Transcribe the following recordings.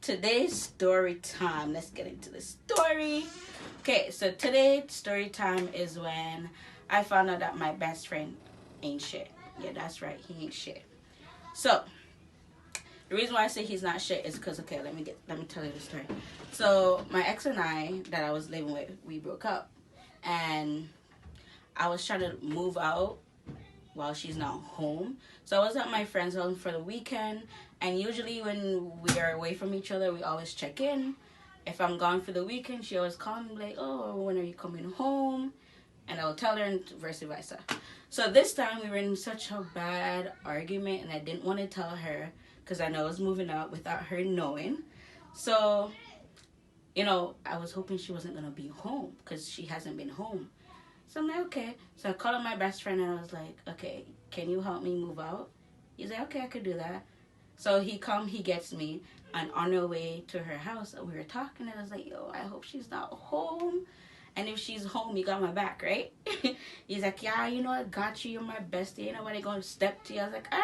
today's story time. Let's get into the story. Okay, so today's story time is when I found out that my best friend ain't shit. Yeah, that's right, he ain't shit. So the reason why I say he's not shit is because let me tell you the story. So my ex and I that I was living with, we broke up, and I was trying to move out while she's not home. So I was at my friend's home for the weekend, and usually when we are away from each other, we always check in. If I'm gone for the weekend, she always calls me like, "Oh, when are you coming home?" And I'll tell her, and vice versa. So this time we were in such a bad argument, and I didn't want to tell her because I know I was moving out without her knowing. So, I was hoping she wasn't gonna be home because she hasn't been home. So I'm like, okay. So I called up my best friend and I was like, okay, can you help me move out? He's like, okay, I could do that. So he gets me, and on our way to her house, we were talking, and I was like, yo, I hope she's not home. And if she's home, you got my back, right? He's like, yeah, I got you. You're my bestie. Ain't nobody gonna step to you. I was like, all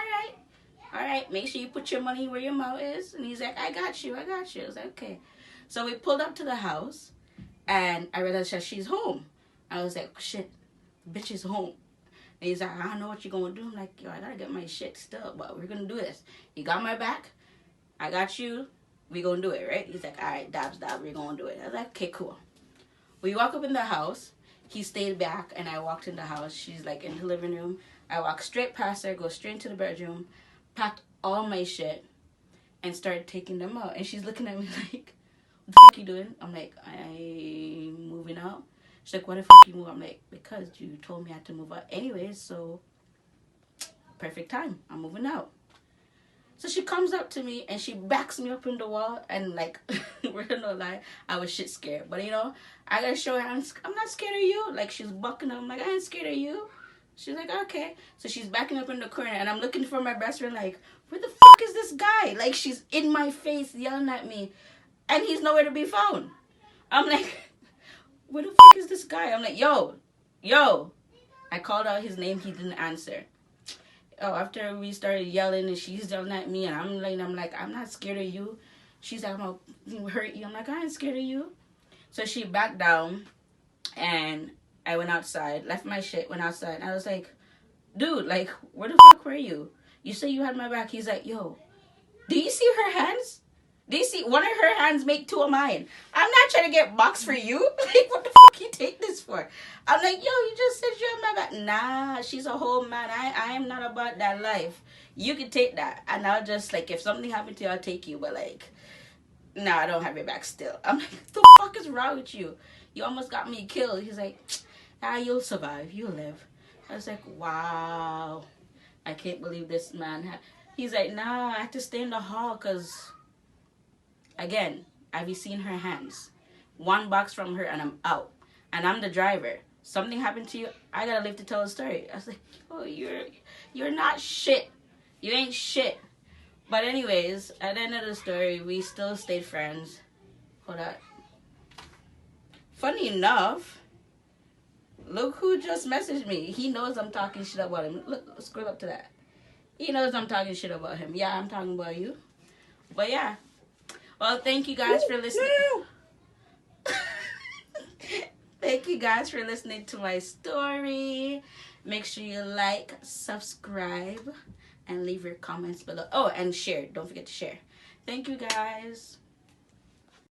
right. Make sure you put your money where your mouth is. And he's like, I got you. I was like, okay. So we pulled up to the house, and I realized that she's home. I was like, shit, bitch is home. And he's like, I don't know what you're going to do. I'm like, yo, I got to get my shit still, but we're going to do this. You got my back. I got you. We going to do it, right? He's like, all right, dabs, we're going to do it. I was like, okay, cool. We walk up in the house. He stayed back, and I walked in the house. She's like in the living room. I walk straight past her, go straight into the bedroom, packed all my shit, and started taking them out. And she's looking at me like, what the fuck you doing? I'm like, I'm moving out. She's like, why the fuck you move? I'm like, because you told me I had to move out anyways, so perfect time. I'm moving out. So she comes up to me and she backs me up in the wall, and like, we're gonna lie, I was shit scared. But I gotta show her I'm not scared of you. Like, she's bucking up. I'm like, I ain't scared of you. She's like, okay. So she's backing up in the corner, and I'm looking for my best friend like, where the fuck is this guy? Like, she's in my face yelling at me, and he's nowhere to be found. I'm like, where the fuck is this guy? I'm like, yo. I called out his name. He didn't answer. Oh, after we started yelling and she's yelling at me, and I'm like, I'm not scared of you. She's like, I'm gonna hurt you. I'm like, I ain't scared of you. So she backed down, and I went outside, left my shit, went outside. And I was like, dude, like, where the fuck were you? You say you had my back. He's like, yo, do you see her hands? Do you see one of her hands make two of mine? I'm not trying to get boxed for you. Like, what the fuck you take this for? I'm like, yo, you just said you have my back. Nah, she's a whole man. I am not about that life. You can take that. And I'll just, like, if something happened to you, I'll take you. But, like, nah, I don't have your back still. I'm like, what the fuck is wrong with you? You almost got me killed. He's like, you'll survive. You'll live. I was like, wow. I can't believe this man. He's like, nah, I have to stay in the hall because... Again, have you seen her hands? One box from her and I'm out. And I'm the driver. Something happened to you, I gotta live to tell a story. I was like, oh, you're not shit. You ain't shit. But anyways, at the end of the story, we still stayed friends. Hold on. Funny enough, look who just messaged me. He knows I'm talking shit about him. Look, scroll up to that. He knows I'm talking shit about him. Yeah, I'm talking about you. But yeah. Well, thank you guys for listening. Thank you guys for listening to my story. Make sure you like, subscribe, and leave your comments below. Oh, and share. Don't forget to share. Thank you guys.